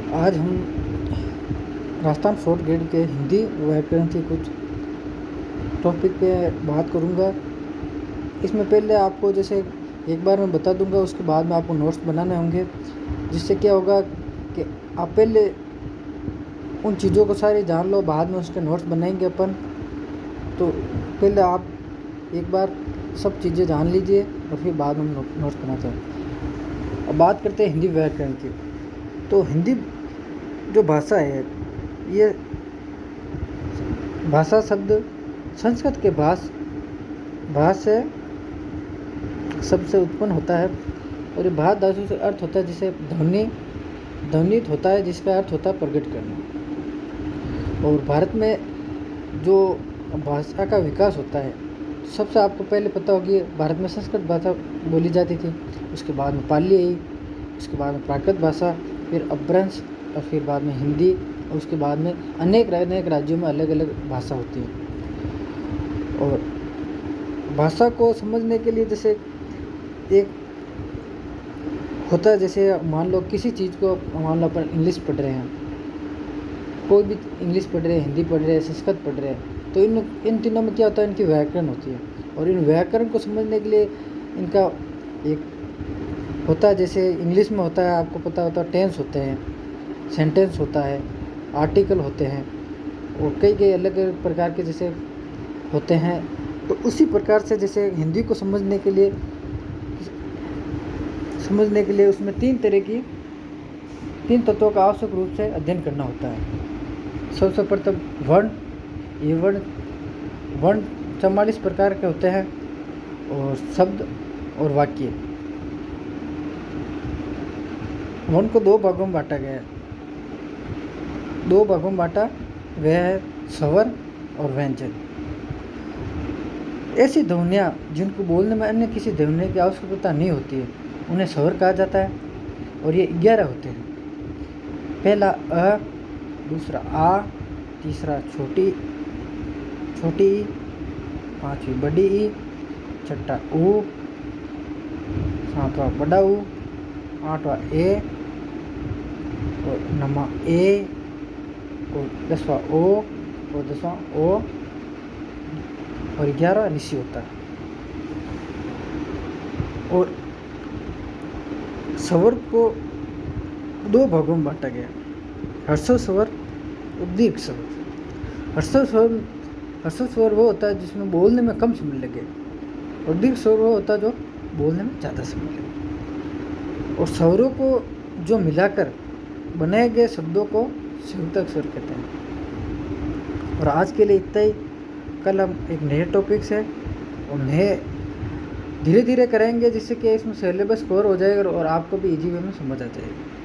आज हम Rajasthan fourth grade के हिंदी व्याकरण के कुछ टॉपिक पे बात करूँगा। इसमें पहले आपको जैसे एक बार मैं बता दूंगा, उसके बाद में आपको नोट्स बनाने होंगे, जिससे क्या होगा कि आप पहले उन चीज़ों को सारी जान लो, बाद में उसके नोट्स बनाएंगे अपन। तो पहले आप एक बार सब चीज़ें जान लीजिए और फिर बाद में नोट्स बनाते हैं। अब बात करते हैं हिंदी व्याकरण की। तो हिंदी जो भाषा है, ये भाषा शब्द संस्कृत के भाष से सबसे उत्पन्न होता है और ये भाष धातु से अर्थ होता है जिसे ध्वनित होता है, जिसका अर्थ होता है प्रकट करना। और भारत में जो भाषा का विकास होता है, सबसे आपको पहले पता होगी भारत में संस्कृत भाषा बोली जाती थी, उसके बाद में पाली आई, उसके बाद में प्राकृत भाषा, फिर अपभ्रंश और फिर बाद में हिंदी, और उसके बाद में अनेक राज्यों में अलग अलग भाषा होती है। और भाषा को समझने के लिए जैसे एक होता है, जैसे मान लो किसी चीज़ को, मान लो अपन इंग्लिश पढ़ रहे हैं, कोई भी इंग्लिश पढ़ रहे हैं, हिंदी पढ़ रहे हैं, संस्कृत पढ़ रहे हैं, तो इन तीनों में क्या होता है, इनकी व्याकरण होती है। और इन व्याकरण को समझने के लिए इनका एक होता है, जैसे इंग्लिश में होता है, आपको पता होता है, टेंस होते हैं, सेंटेंस होता है, आर्टिकल होते हैं, और कई अलग अलग प्रकार के जैसे होते हैं। तो उसी प्रकार से जैसे हिंदी को समझने के लिए उसमें तीन तत्वों का आवश्यक रूप से अध्ययन करना होता है। सबसे प्रथम वर्ण। ये वर्ण 44 प्रकार के होते हैं, और शब्द और वाक्य। वर्ण को दो भागों में बांटा गया है। वह है स्वर और व्यंजन। ऐसी ध्वनियाँ जिनको बोलने में अन्य किसी ध्वनि की आवश्यकता नहीं होती है, उन्हें स्वर कहा जाता है। और ये 11 होते हैं। पहला अ, दूसरा आ, तीसरा छोटी ई, पांचवी बड़ी ई, छठा ऊ, सातवां बड़ा ऊ, आठवां ए, और नौवां ए, और 10वां ओ, और 10वां ओ, और 11वां ऋषि होता है। और स्वर को दो भागों में बांटा गया, ह्रस्व स्वर और दीर्घ स्वर। ह्रस्व स्वर वो होता है जिसमें बोलने में कम समय लगे, और दीर्घ स्वर वो होता है जो बोलने में ज़्यादा समय लगे। और स्वरों को जो मिलाकर बनाए गए शब्दों को संयुक्तक स्वर कहते हैं। और आज के लिए इतना ही। कल हम एक नए टॉपिक से और नए धीरे धीरे करेंगे, जिससे कि इसमें सिलेबस कवर हो जाएगा और आपको भी इजी वे में समझ आ जाएगी।